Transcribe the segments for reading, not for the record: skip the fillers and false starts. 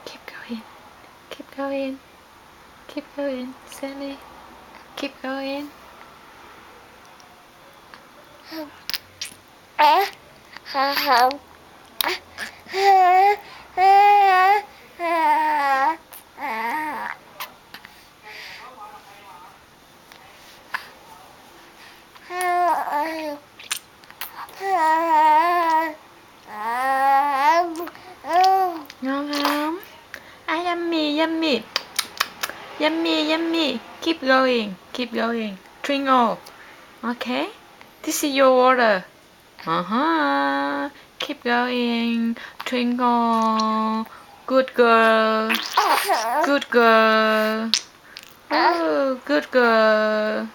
Keep going. Keep going. Keep going, Sally. Keep going. Ngon không? Yummy, yummy. Yummy, yummy. Keep going. Keep going. Twinkle. Okay. This is your water. Keep going. Twinkle. Good girl. Good girl. Oh, good girl.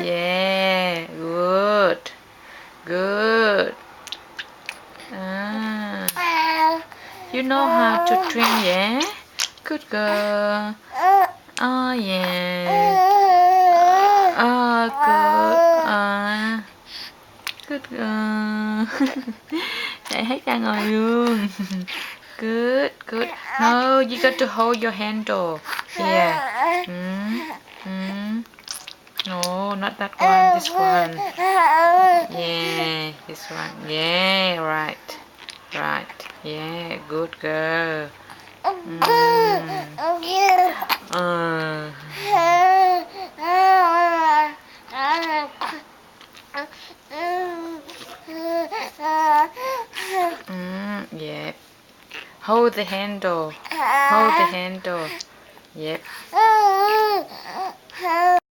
Yeah. Good. Good. You know how to drink, yeah? Good girl. Oh, yeah. Oh, good. Good girl. Để hết ra ngồi luôn. Good, good. No, you got to hold your handle. Here. No, not that one. This one. Yeah, this one. Yeah, right. Right. Yeah, good girl. Yep. Hold the handle. Hold the handle. Yep.